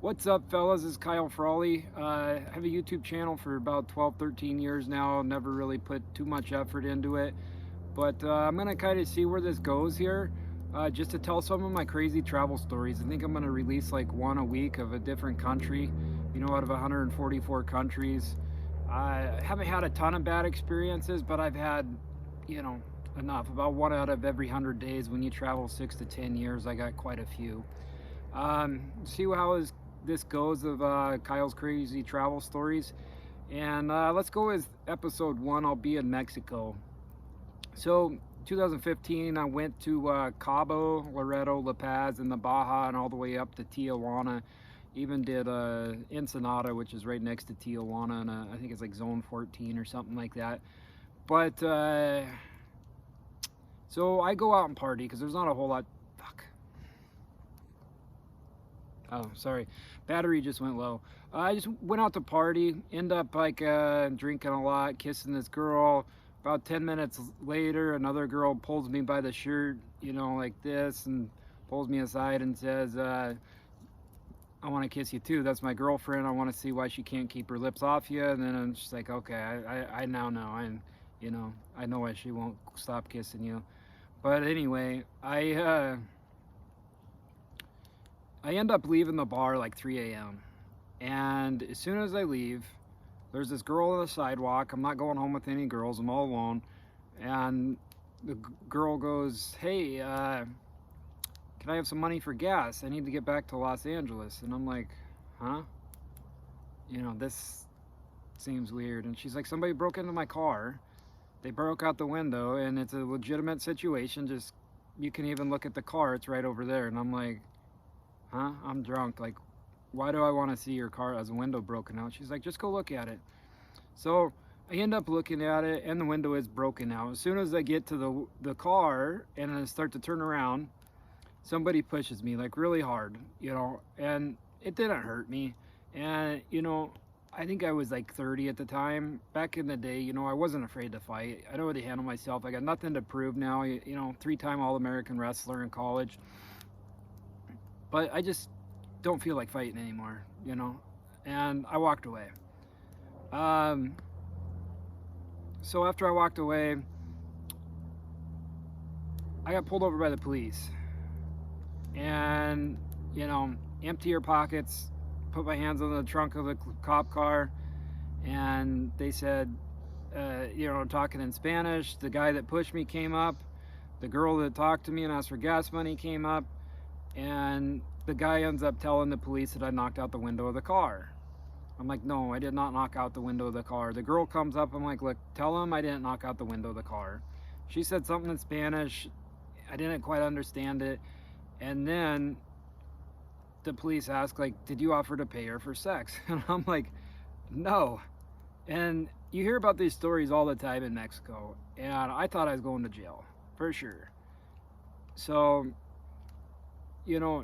What's up, fellas? This is Kyle Frawley. I have a YouTube channel for about 12, 13 years now. Never really put too much effort into it, but I'm going to kind of see where this goes here. Just to tell some of my crazy travel stories. I think I'm going to release like one a week of a different country, out of 144 countries. I haven't had a ton of bad experiences, but I've had, you know, enough. About one out of every 100 days. When you travel 6 to 10 years, I got quite a few. See how this goes of Kyle's crazy travel stories. And let's go with episode one. I'll be in Mexico. So 2015, I went to Cabo, Loreto, La Paz, and the Baja, and all the way up to Tijuana. Even did Ensenada, which is right next to Tijuana, and I think it's like zone 14 or something like that. But so I go out and party because there's not a whole lot. Fuck. Oh, sorry. Battery just went low. I just went out to party, end up like drinking a lot, kissing this girl. About 10 minutes later, another girl pulls me by the shirt, like this, and pulls me aside and says, I want to kiss you too. That's my girlfriend. I want to see why she can't keep her lips off you. And then I'm just like, okay, I now know. I know why she won't stop kissing you. But anyway, I end up leaving the bar like 3 a.m. And as soon as I leave, there's this girl on the sidewalk. I'm not going home with any girls. I'm all alone. And the girl goes, hey, can I have some money for gas? I need to get back to Los Angeles. And I'm like, huh? This seems weird. And she's like, somebody broke into my car. They broke out the window, and it's a legitimate situation. Just, you can even look at the car. It's right over there. And I'm like, huh? I'm drunk. Like, why do I want to see your car as a window broken out? She's like, just go look at it. So I end up looking at it, and the window is broken out. As soon as I get to the car and I start to turn around, somebody pushes me like really hard, and it didn't hurt me. And I think I was like 30 at the time. Back in the day, I wasn't afraid to fight. I know how to handle myself. I got nothing to prove now. 3-time All-American wrestler in college. But I just don't feel like fighting anymore, and I walked away. So after I walked away, I got pulled over by the police, and empty your pockets, put my hands on the trunk of the cop car, and they said, talking in Spanish. The guy that pushed me came up. The girl that talked to me and asked for gas money came up. And the guy ends up telling the police that I knocked out the window of the car. I'm like, no, I did not knock out the window of the car. The girl comes up. I'm like, look, tell him I didn't knock out the window of the car. She said something in Spanish. I didn't quite understand it. And then the police asked, like, did you offer to pay her for sex? And I'm like, no. And you hear about these stories all the time in Mexico. And I thought I was going to jail, for sure. So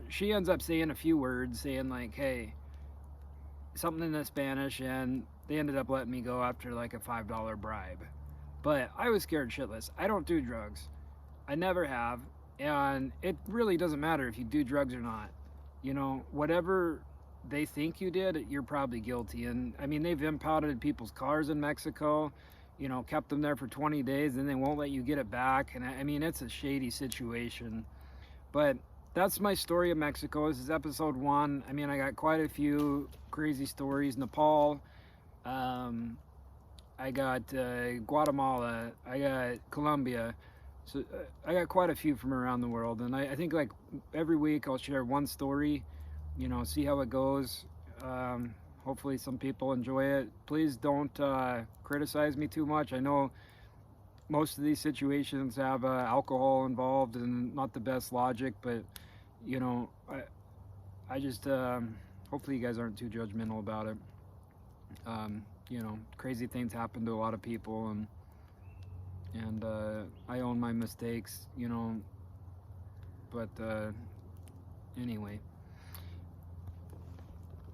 she ends up saying a few words, saying like, hey, something in the Spanish, and they ended up letting me go after like a $5 bribe. But I was scared shitless. I don't do drugs. I never have. And it really doesn't matter if you do drugs or not. Whatever they think you did, you're probably guilty. And I mean, they've impounded people's cars in Mexico, kept them there for 20 days, and they won't let you get it back. And I mean, it's a shady situation. But that's my story of Mexico. This is episode one. I mean, I got quite a few crazy stories. Nepal. I got Guatemala. I got Colombia. So I got quite a few from around the world. And I think like every week I'll share one story, see how it goes. Hopefully some people enjoy it. Please don't criticize me too much. I know most of these situations have alcohol involved and not the best logic, but I just hopefully you guys aren't too judgmental about it. Crazy things happen to a lot of people, and I own my mistakes, but anyway.